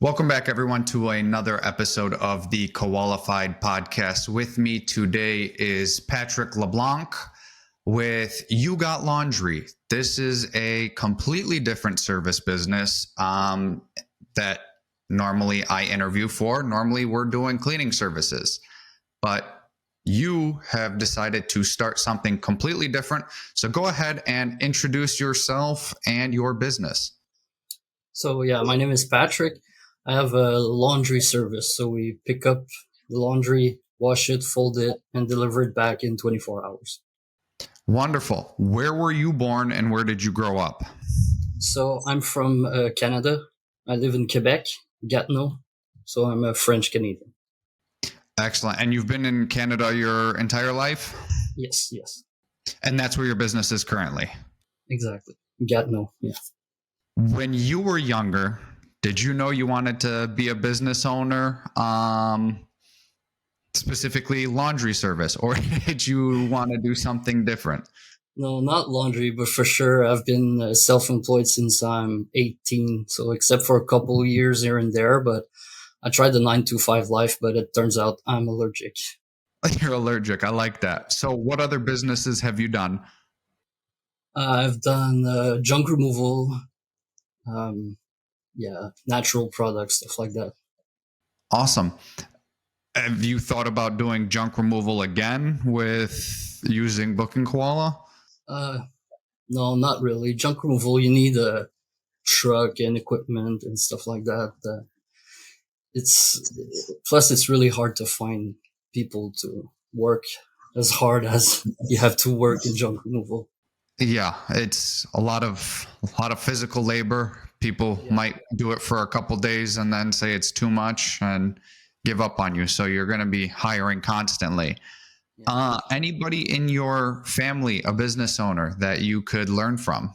Welcome back, everyone, to another episode of the Qualified Podcast. With me today is Patrick LeBlanc with You Got Laundry. This is a completely different service business that normally I interview for. Normally, we're doing cleaning services, but you have decided to start something completely different. So go ahead and introduce yourself and your business. So my name is Patrick. I have a laundry service. So we pick up the laundry, wash it, fold it, and deliver it back in 24 hours. Wonderful. Where were you born and where did you grow up? So I'm from Canada. I live in Quebec, Gatineau. So I'm a French Canadian. Excellent. And you've been in Canada your entire life? Yes. And that's where your business is currently? Exactly. Gatineau, yeah. When you were younger, did you know you wanted to be a business owner, specifically laundry service, or did you want to do something different? No, not laundry, but for sure I've been self-employed since I'm 18. So except for a couple of years here and there, but I tried the 9 to 5 life, but it turns out I'm allergic. You're allergic. I like that. So what other businesses have you done? I've done junk removal, natural products, stuff like that. Awesome. Have you thought about doing junk removal again with using Booking Koala? No, not really. Junk removal, you need a truck and equipment and stuff like that. It's really hard to find people to work as hard as you have to work in junk removal. Yeah, it's a lot of physical labor. People might do it for a couple days and then say it's too much and give up on you. So you're going to be hiring constantly. Anybody in your family, a business owner that you could learn from?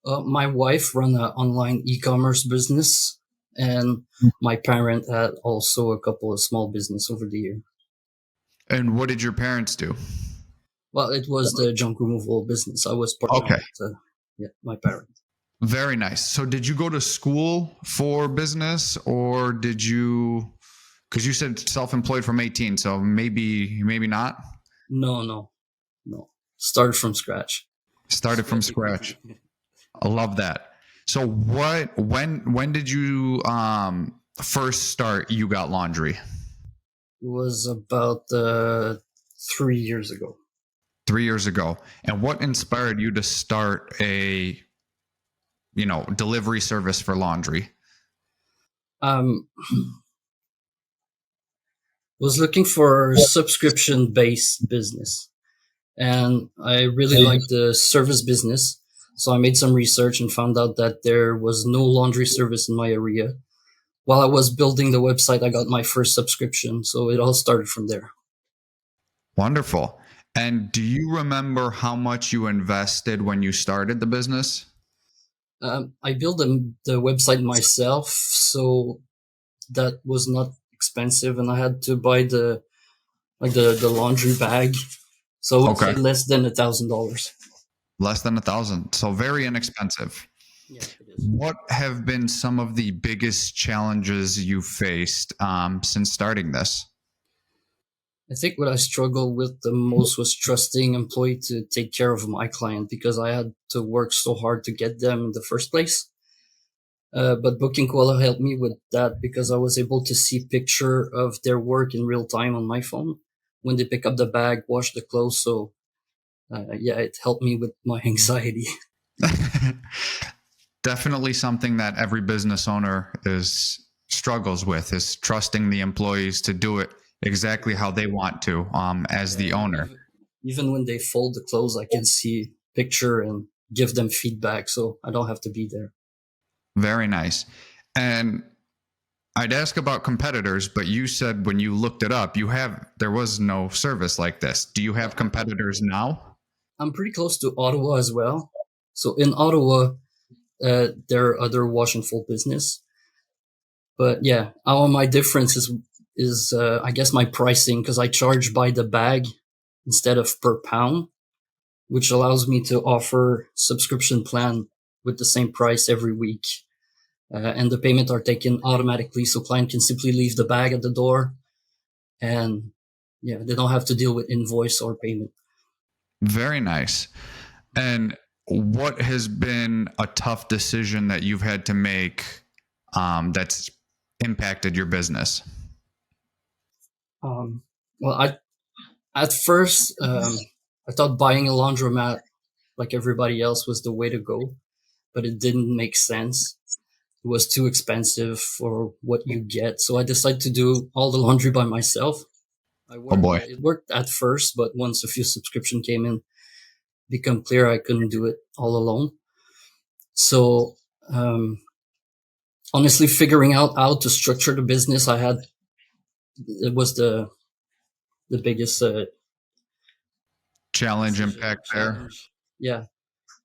My wife run an online e-commerce business, and my parent had also a couple of small business over the year. And what did your parents do? Well, it was the junk removal business. I was partner with my parent. Very nice. So did you go to school for business, or did you, because you said self-employed from 18, so maybe not? No. Started from scratch. I love that. So when did you first start You Got Laundry? It was about 3 years ago. 3 years ago. And what inspired you to start a, delivery service for laundry? Was looking for subscription-based business, and I really liked the service business. So I made some research and found out that there was no laundry service in my area. While I was building the website, I got my first subscription. So it all started from there. Wonderful. And do you remember how much you invested when you started the business? I built the website myself, so that was not expensive, and I had to buy the laundry bag. So it's less than $1,000. Less than $1,000. So very inexpensive. Yeah, it is. What have been some of the biggest challenges you faced since starting this? I think what I struggled with the most was trusting employee to take care of my client, because I had to work so hard to get them in the first place. But Booking Koala helped me with that, because I was able to see picture of their work in real time on my phone when they pick up the bag, wash the clothes. So it helped me with my anxiety. Definitely something that every business owner struggles with, is trusting the employees to do it exactly how they want to, as the owner. Even when they fold the clothes, I can see picture and give them feedback, so I don't have to be there. Very nice. And I'd ask about competitors, but you said when you looked it up, there was no service like this. Do you have competitors now? I'm pretty close to Ottawa as well. So in Ottawa, there are other wash and fold business. But my difference is I guess my pricing, because I charge by the bag instead of per pound, which allows me to offer subscription plan with the same price every week. and the payment are taken automatically, so client can simply leave the bag at the door, and yeah, they don't have to deal with invoice or payment. Very nice. And what has been a tough decision that you've had to make that's impacted your business? Well, at first I thought buying a laundromat like everybody else was the way to go, but it didn't make sense. It was too expensive for what you get, so I decided to do all the laundry by myself. Oh boy. It worked at first, but once a few subscription came in, become clear I couldn't do it all alone. So honestly, figuring out how to structure the business, it was the biggest Challenge impact there. Yeah.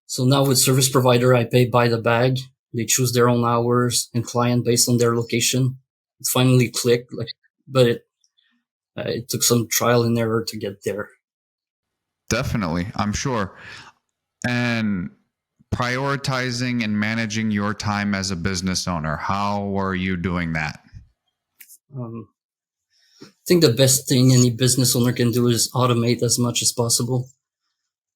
So now with service provider, I pay by the bag. They choose their own hours and client based on their location. It finally clicked, but it took some trial and error to get there. Definitely, I'm sure. And prioritizing and managing your time as a business owner, how are you doing that? I think the best thing any business owner can do is automate as much as possible.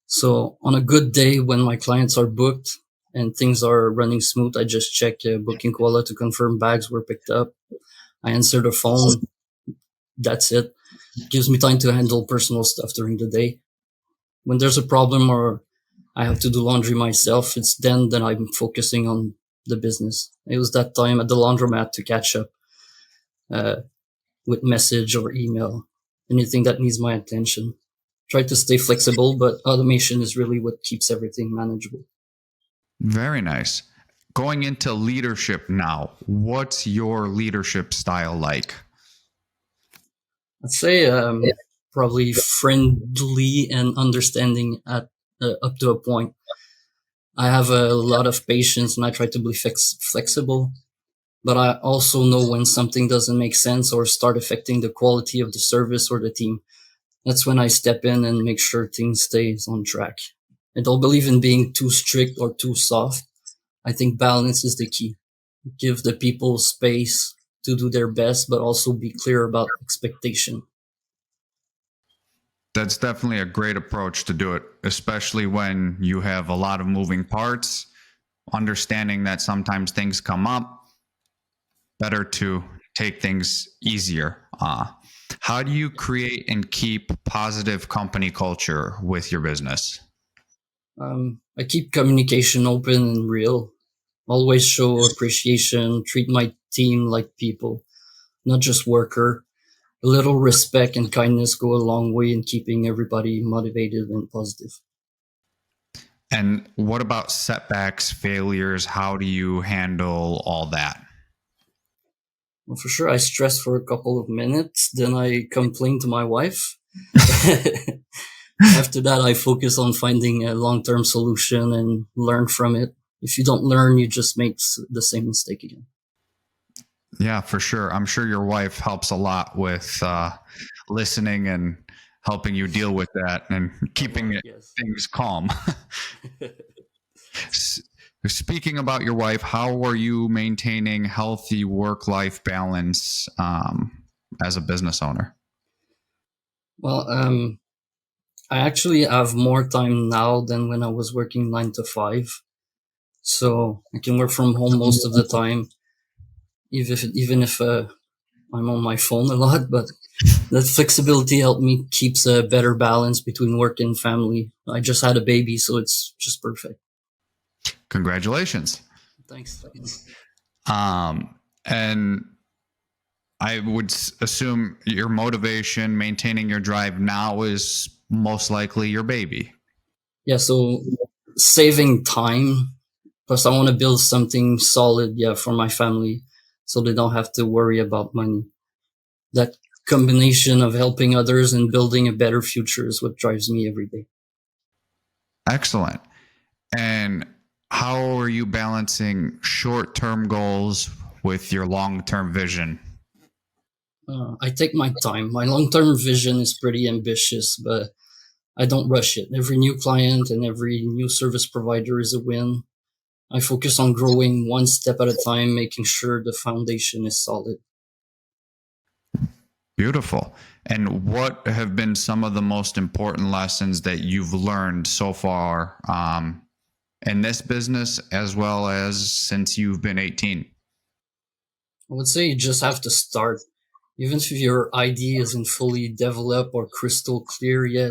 So on a good day when my clients are booked and things are running smooth, I just check Booking Koala to confirm bags were picked up. I answer the phone. That's it. It gives me time to handle personal stuff during the day. When there's a problem or I have to do laundry myself, it's then that I'm focusing on the business. I use that time at the laundromat to catch up with message or email, anything that needs my attention. Try to stay flexible, but automation is really what keeps everything manageable. Very nice. Going into leadership now, what's your leadership style like? I'd say probably friendly and understanding at up to a point. I have a lot of patience and I try to be flexible, but I also know when something doesn't make sense or start affecting the quality of the service or the team. That's when I step in and make sure things stays on track. I don't believe in being too strict or too soft. I think balance is the key. Give the people space to do their best, but also be clear about expectation. That's definitely a great approach to do it, especially when you have a lot of moving parts, understanding that sometimes things come up, better to take things easier. How do you create and keep positive company culture with your business? I keep communication open and real. Always show appreciation, treat my team like people, not just worker. A little respect and kindness go a long way in keeping everybody motivated and positive. And what about setbacks, failures? How do you handle all that? Well, for sure, I stress for a couple of minutes, then I complain to my wife. After that, I focus on finding a long-term solution and learn from it. If you don't learn, you just make the same mistake again. Yeah, for sure. I'm sure your wife helps a lot with listening and helping you deal with that and keeping things calm. Speaking about your wife, how are you maintaining healthy work-life balance as a business owner? Well, I actually have more time now than when I was working 9 to 5. So I can work from home most of the time, even if I'm on my phone a lot. But that flexibility helped me keeps a better balance between work and family. I just had a baby, so it's just perfect. Congratulations. Thanks. And I would assume your motivation, maintaining your drive now is most likely your baby. Yeah, so saving time, plus I want to build something solid, for my family, so they don't have to worry about money. That combination of helping others and building a better future is what drives me every day. Excellent. And how are you balancing short-term goals with your long-term vision? I take my time. My long-term vision is pretty ambitious, but I don't rush it. Every new client and every new service provider is a win. I focus on growing one step at a time, making sure the foundation is solid. Beautiful. And what have been some of the most important lessons that you've learned so far in this business, as well as since you've been 18? I would say you just have to start. Even if your idea isn't fully developed or crystal clear yet,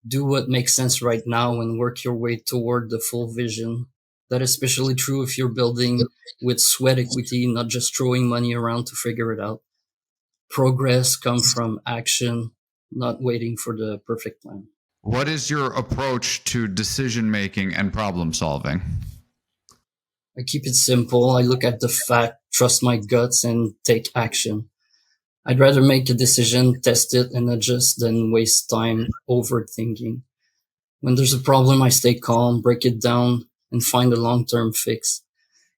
do what makes sense right now and work your way toward the full vision. That is especially true if you're building with sweat equity, not just throwing money around to figure it out. Progress comes from action, not waiting for the perfect plan. What is your approach to decision making and problem solving? I keep it simple. I look at the fact, trust my guts, and take action. I'd rather make a decision, test it, and adjust than waste time overthinking. When there's a problem, I stay calm, break it down, and find a long-term fix.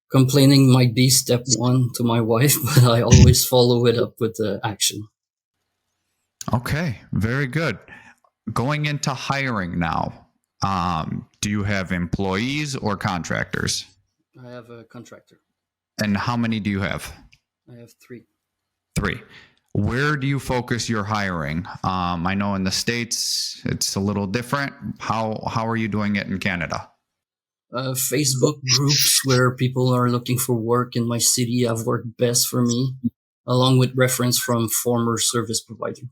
Complaining might be step one to my wife, but I always follow it up with action. Okay, very good. Going into hiring now, do you have employees or contractors? I have a contractor. And how many do you have? I have three. Three. Where do you focus your hiring? I know in the States it's a little different. How are you doing it in Canada? Facebook groups where people are looking for work in my city have worked best for me, along with reference from former service provider.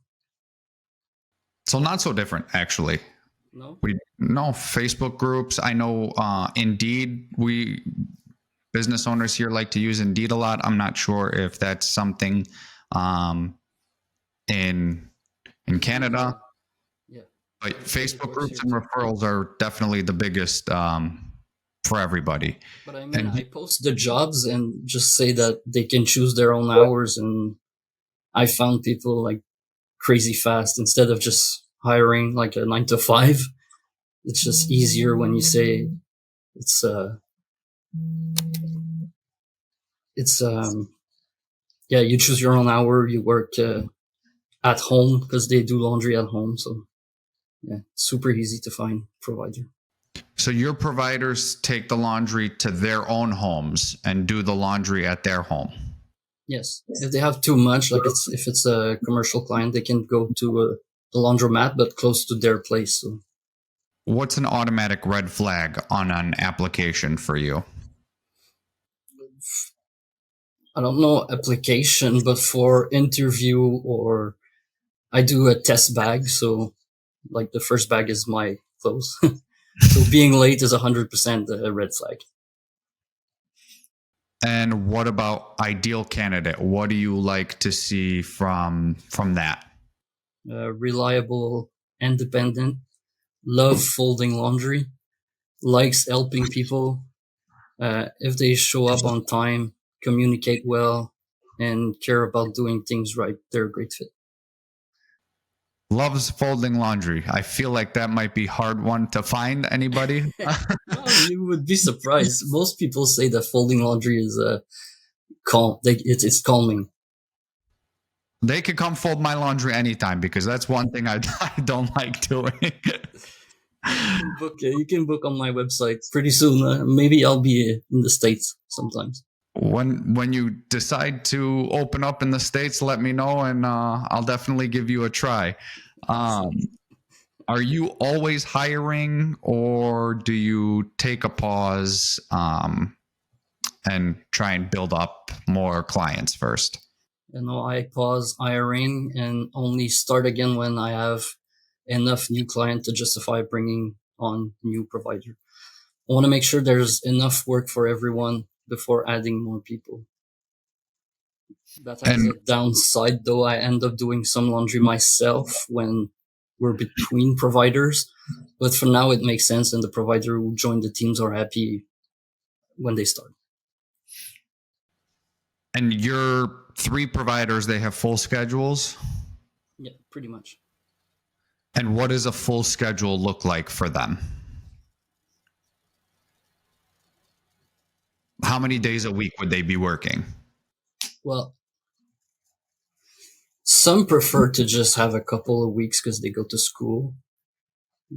So not so different, actually. No? No Facebook groups. I know Indeed. We business owners here like to use Indeed a lot. I'm not sure if that's something in Canada. Yeah. But Facebook groups and referrals are definitely the biggest for everybody. But I mean, I post the jobs and just say that they can choose their own hours, and I found people like crazy fast instead of just hiring like a 9 to 5. It's just easier when you say it's yeah, you choose your own hour, you work at home because they do laundry at home. So yeah, super easy to find provider. So your providers take the laundry to their own homes and do the laundry at their home. Yes, if they have too much, like if it's a commercial client, they can go to the laundromat, but close to their place. So. What's an automatic red flag on an application for you? I don't know application, but for interview or I do a test bag. So like the first bag is my clothes. So being late is 100% a red flag. And what about ideal candidate? What do you like to see from that? Reliable, independent, love folding laundry, likes helping people. If they show up on time, communicate well, and care about doing things right, they're a great fit. Loves folding laundry. I feel like that might be hard one to find anybody. No, you would be surprised. Most people say that folding laundry is calm. It's calming. They could come fold my laundry anytime because that's one thing I don't like doing. You can book on my website pretty soon. Maybe I'll be in the States sometimes. When you decide to open up in the States, let me know and I'll definitely give you a try. Are you always hiring or do you take a pause and try and build up more clients first? I pause hiring and only start again when I have enough new client to justify bringing on new provider. I want to make sure there's enough work for everyone before adding more people. That has a downside though. I end up doing some laundry myself when we're between providers, but for now it makes sense and the provider who joined the teams are happy when they start. And your 3 providers, they have full schedules? Yeah, pretty much. And what does a full schedule look like for them? How many days a week would they be working? Well, some prefer to just have a couple of weeks because they go to school.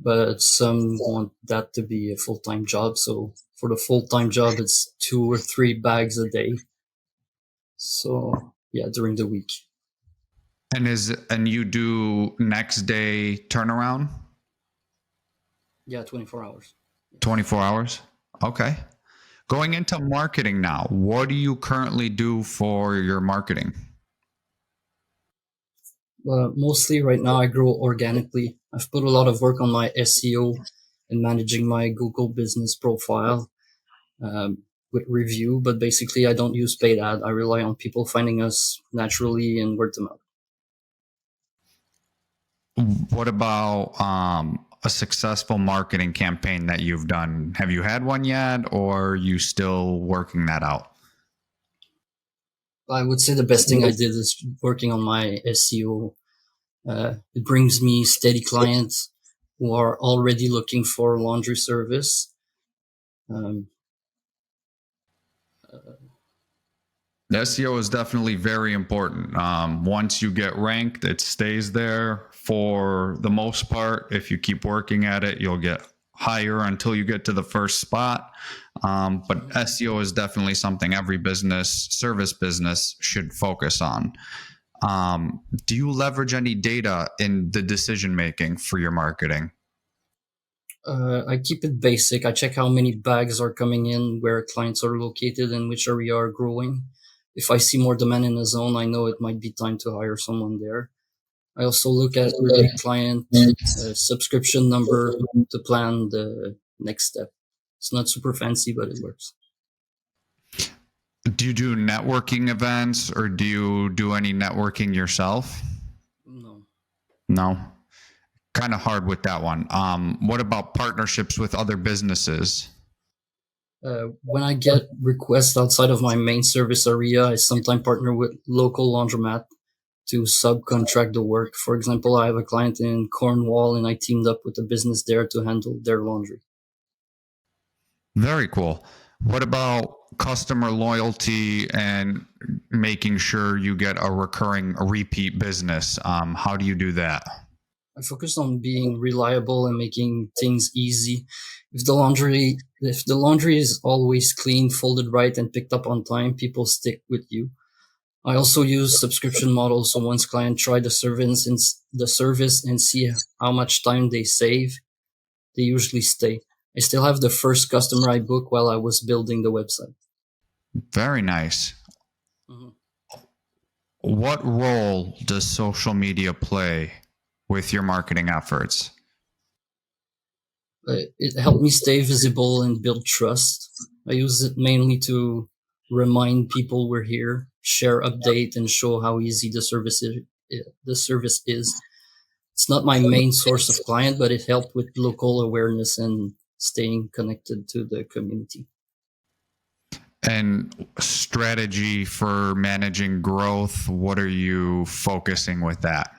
but some want that to be a full-time job. So for the full-time job, it's 2 or 3 bags a day. So yeah, during the week. And you do next day turnaround? Yeah, 24 hours. 24 hours? Okay. Going into marketing now, what do you currently do for your marketing? Mostly right now, I grow organically. I've put a lot of work on my SEO and managing my Google business profile with review, but basically, I don't use paid ad. I rely on people finding us naturally and word of mouth. What about a successful marketing campaign that you've done? Have you had one yet, or are you still working that out? I would say the best thing I did is working on my SEO. It brings me steady clients who are already looking for laundry service. Um, The SEO is definitely very important. Once you get ranked, it stays there for the most part. If you keep working at it, you'll get higher until you get to the first spot. But SEO is definitely something every business, service business, should focus on. Do you leverage any data in the decision making for your marketing? I keep it basic. I check how many bags are coming in, where clients are located, and which area are growing. If I see more demand in a zone, I know it might be time to hire someone there. I also look at repeat client subscription number to plan the next step. It's not super fancy, but it works. Do you do networking events or do you do any networking yourself? No. No. Kind of hard with that one. What about partnerships with other businesses? When I get requests outside of my main service area, I sometimes partner with local laundromat to subcontract the work. For example, I have a client in Cornwall and I teamed up with a business there to handle their laundry. Very cool. What about customer loyalty and making sure you get a repeat business? How do you do that? I focus on being reliable and making things easy. If the laundry is always clean, folded right, and picked up on time, people stick with you. I also use subscription models, so once clients try the service and see how much time they save, they usually stay. I still have the first customer I booked while I was building the website. Very nice. Mhm. What role does social media play with your marketing efforts? It helped me stay visible and build trust. I use it mainly to remind people we're here, share update, and show how easy the service is. It's not my main source of client, but it helped with local awareness and staying connected to the community. And strategy for managing growth, what are you focusing with that?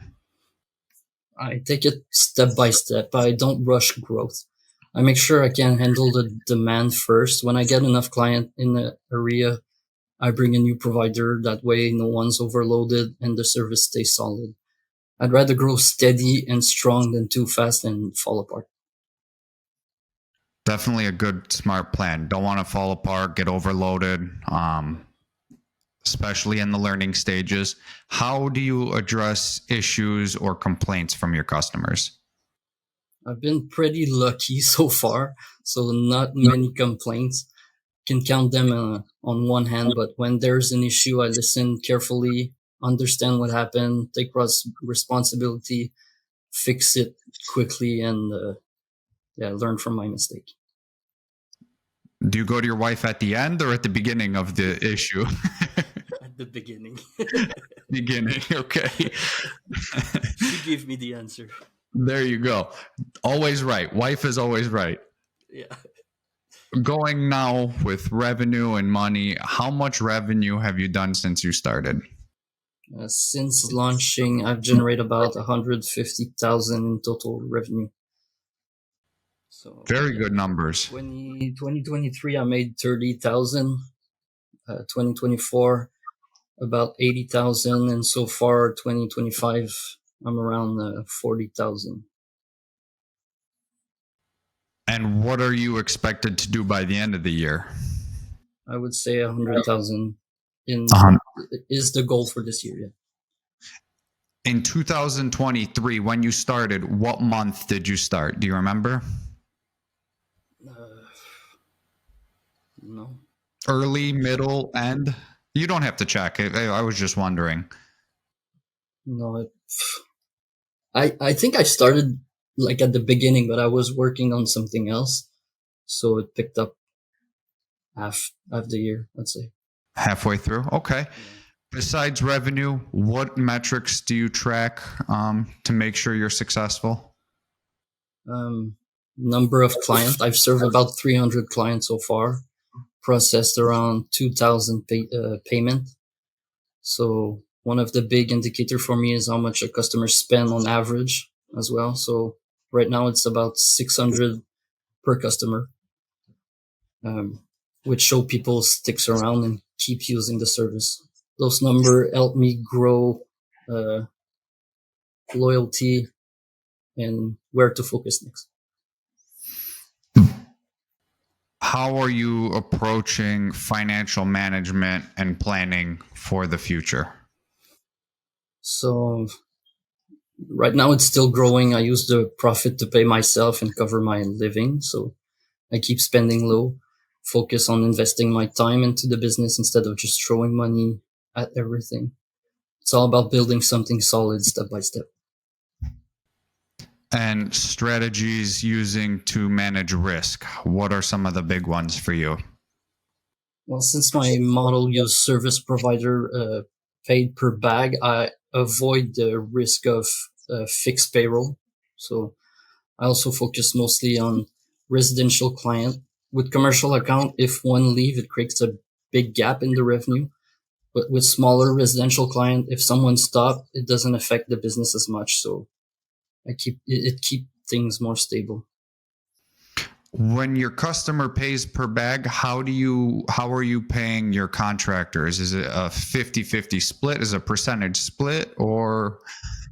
I take it step by step. I don't rush growth. I make sure I can handle the demand first. When I get enough client in the area, I bring a new provider. That way, no one's overloaded and the service stays solid. I'd rather grow steady and strong than too fast and fall apart. Definitely a good, smart plan. Don't want to fall apart, get overloaded, especially in the learning stages. How do you address issues or complaints from your customers? I've been pretty lucky so far, so not many complaints. Can count them on one hand, but when there's an issue, I listen carefully, understand what happened, take responsibility, fix it quickly, and yeah, learn from my mistake. Do you go to your wife at the end or at the beginning of the issue? At the beginning. Beginning, okay. She gave me the answer. There you go. Always right. Wife is always right. Yeah. Going now with revenue and money, how much revenue have you done since you started? Since launching, I've generated about 150,000 in total revenue. So Very yeah, good numbers. 2023, I made 30,000. 2024, about 80,000, and so far 2025, I'm around 40,000. And what are you expected to do by the end of the year? I would say 100,000 in is the goal for this year. Yeah. In 2023, when you started, what month did you start? Do you remember? No. Early, middle, end? You don't have to check. I was just wondering. No, I think I started like at the beginning, but I was working on something else, so it picked up half the year, let's say. Halfway through? Okay. Besides revenue, what metrics do you track to make sure you're successful? Number of clients. I've served about 300 clients so far, processed around 2,000 payment. So one of the big indicator for me is how much a customer spend on average as well. So right now it's about 600 per customer, which show people sticks around and keep using the service. Those number help me grow loyalty and where to focus next. How are you approaching financial management and planning for the future? So right now it's still growing. I use the profit to pay myself and cover my living. So I keep spending low, focus on investing my time into the business instead of just throwing money at everything. It's all about building something solid step by step. And strategies using to manage risk. What are some of the big ones for you? Well, since my model use service provider paid per bag, I avoid the risk of fixed payroll. So I also focus mostly on residential client. With commercial account, if one leave, it creates a big gap in the revenue. But with smaller residential client, if someone stop, it doesn't affect the business as much. So it keep things more stable. When your customer pays per bag, how are you paying your contractors? Is it a 50-50 split? Is it a percentage split or?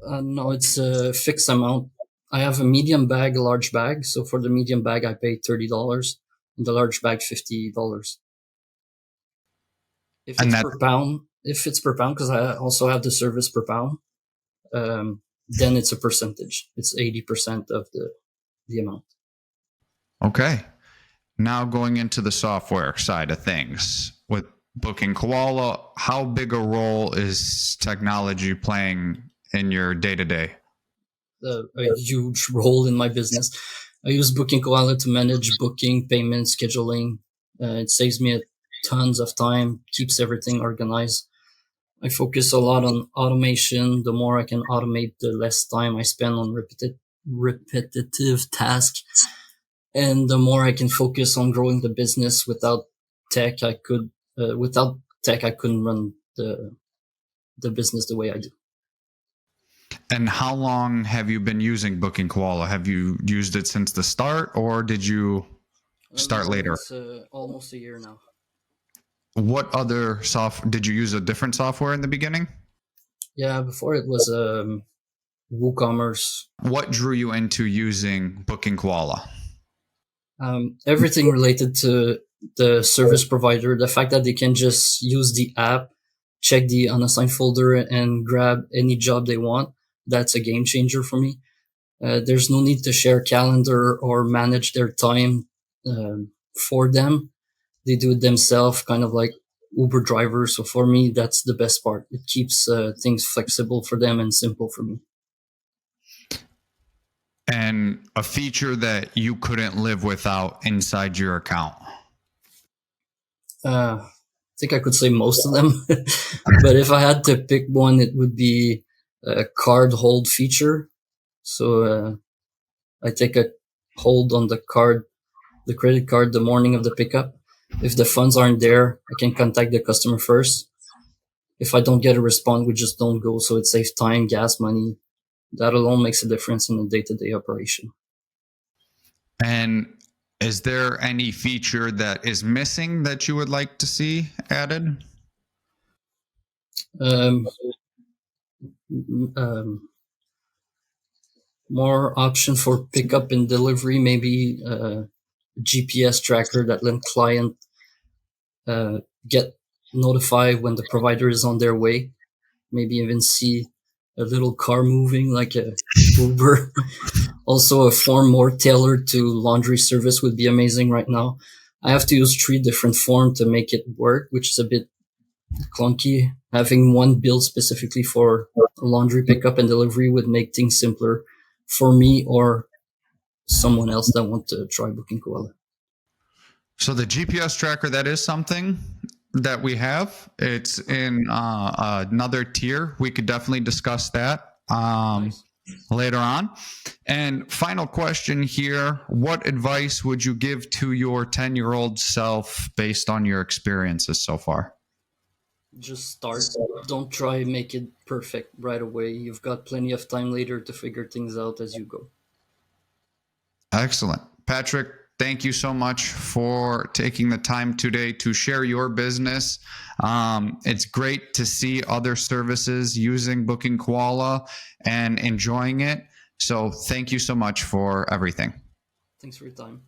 No, it's a fixed amount. I have a medium bag, a large bag. So for the medium bag, I pay $30 and the large bag, $50. If it's per pound, because I also have the service per pound, then it's a percentage. It's 80% of the amount. Okay. Now going into the software side of things with Booking Koala, how big a role is technology playing in your day-to-day? A huge role in my business. I use Booking Koala to manage booking, payment, scheduling. It saves me tons of time, keeps everything organized. I focus a lot on automation. The more I can automate, the less time I spend on repetitive tasks. And the more I can focus on growing the business. Without tech, I couldn't run the business the way I do. And how long have you been using Booking Koala? Have you used it since the start or did you start later? It's almost a year now. What other did you use a different software in the beginning? Yeah, before it was WooCommerce. What drew you into using Booking Koala? Everything related to the service provider, the fact that they can just use the app, check the unassigned folder and grab any job they want. That's a game changer for me. There's no need to share calendar or manage their time for them. They do it themselves, kind of like Uber drivers. So for me, that's the best part. It keeps things flexible for them and simple for me. And a feature that you couldn't live without inside your account? I think I could say most of them, but if I had to pick one, it would be a card hold feature. So I take a hold on the credit card, the morning of the pickup. If the funds aren't there, I can contact the customer first. If I don't get a response, we just don't go. So it saves time, gas money. That alone makes a difference in the day-to-day operation. And is there any feature that is missing that you would like to see added? more option for pickup and delivery, maybe GPS tracker that let client get notified when the provider is on their way. Maybe even see a little car moving like a Uber. Also, a form more tailored to laundry service would be amazing right now. I have to use 3 different forms to make it work, which is a bit clunky. Having one built specifically for laundry pickup and delivery would make things simpler for me or someone else that want to try Booking Koala. So the GPS tracker, that is something that we have. It's in another tier. We could definitely discuss that Nice. later on. And final question here, what advice would you give to your 10-year-old self based on your experiences so far? Just start. Don't try make it perfect right away. You've got plenty of time later to figure things out as you go. Excellent. Patrick, thank you so much for taking the time today to share your business. It's great to see other services using Booking Koala and enjoying it. So thank you so much for everything. Thanks for your time.